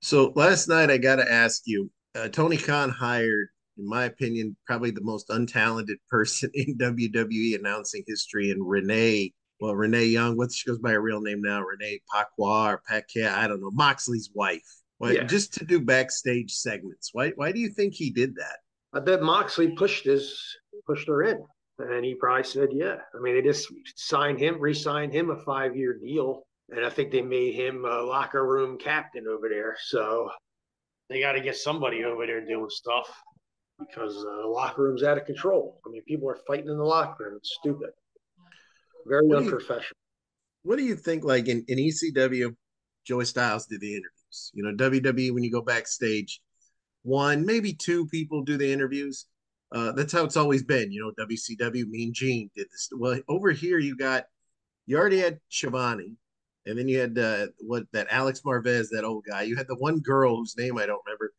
So last night, I got to ask you, Tony Khan hired, in my opinion, probably the most untalented person in WWE announcing history, and Renee Young, what she goes by her real name now, Renee Paquette or Paquette, I don't know, Moxley's wife. Why, Yeah, just to do backstage segments. Why do you think he did that? I bet Moxley pushed her in, and he probably said, "Yeah." I mean, they just re-signed him a 5-year deal, and I think they made him a locker room captain over there. So they got to get somebody over there doing stuff because the locker room's out of control. I mean, people are fighting in the locker room. It's stupid, very What do you unprofessional. what do you think like in ECW, Joey Styles did the interviews. WWE when you go backstage, one, maybe two people do the interviews. That's how it's always been. WCW, Mean Gene did this. Well, over here you already had Shivani, and then you had what that Alex Marvez, that old guy. You had the one girl whose name I don't remember.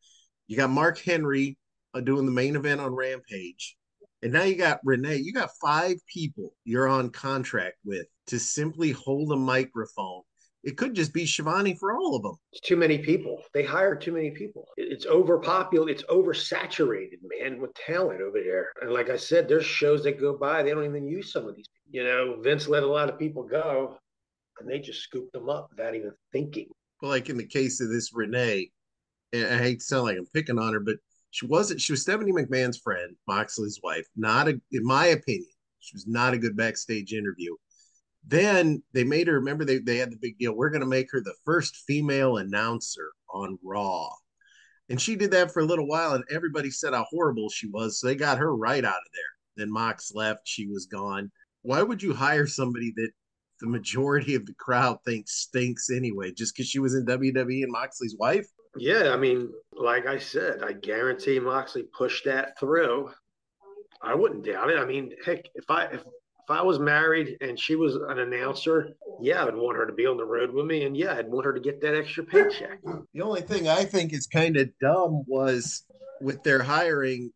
You got Mark Henry doing the main event on Rampage, and now you got Renee. You got five people you're on contract with to simply hold a microphone. It could just be Shivani for all of them. It's too many people. They hire too many people. It's overpopulated. It's oversaturated, man, with talent over there. And like I said, there's shows that go by. They don't even use some of these. Vince let a lot of people go, and they just scooped them up without even thinking. But like in the case of this Renee, and I hate to sound like I'm picking on her, but she was Stephanie McMahon's friend, Moxley's wife. Not a in my opinion, she was not a good backstage interview. Then they made her, remember they had the big deal. We're gonna make her the first female announcer on Raw. And she did that for a little while, and everybody said how horrible she was. So they got her right out of there. Then Mox left, she was gone. Why would you hire somebody that the majority of the crowd thinks stinks anyway, just because she was in WWE and Moxley's wife? Yeah, I mean, like I said, I guarantee Moxley pushed that through. I wouldn't doubt it. I mean, heck, if I was married and she was an announcer, yeah, I'd want her to be on the road with me, and yeah, I'd want her to get that extra paycheck. The only thing I think is kind of dumb was with their hiring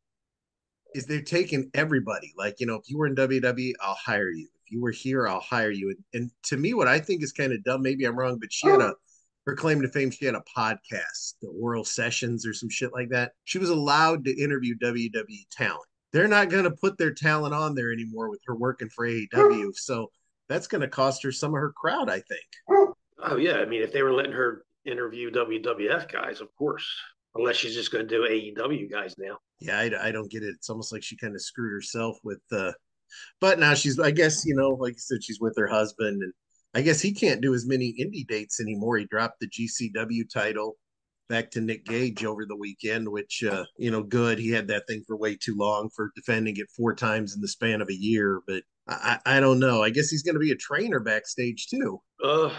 is they're taking everybody. Like, if you were in WWE, I'll hire you. If you were here, I'll hire you. And to me, what I think is kind of dumb, maybe I'm wrong, but her claim to fame, she had a podcast, the Oral Sessions or some shit like that. She was allowed to interview WWE talent. They're not going to put their talent on there anymore with her working for AEW. So that's going to cost her some of her crowd, I think. Oh yeah, I mean, if they were letting her interview WWF guys, of course, unless she's just going to do AEW guys now. Yeah, I don't get it. It's almost like she kind of screwed herself with but now she's, I guess, like you said, she's with her husband, and I guess he can't do as many indie dates anymore. He dropped the GCW title back to Nick Gage over the weekend, which, good. He had that thing for way too long for defending it four times in the span of a year, but I don't know. I guess he's going to be a trainer backstage too. Uh,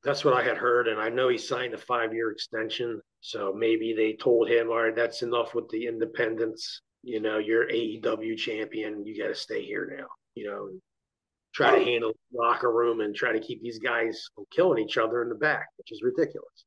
that's what I had heard, and I know he signed a 5-year extension. So maybe they told him, "All right, that's enough with the independents. You're AEW champion. You got to stay here now." Try to handle the locker room and try to keep these guys from killing each other in the back, which is ridiculous.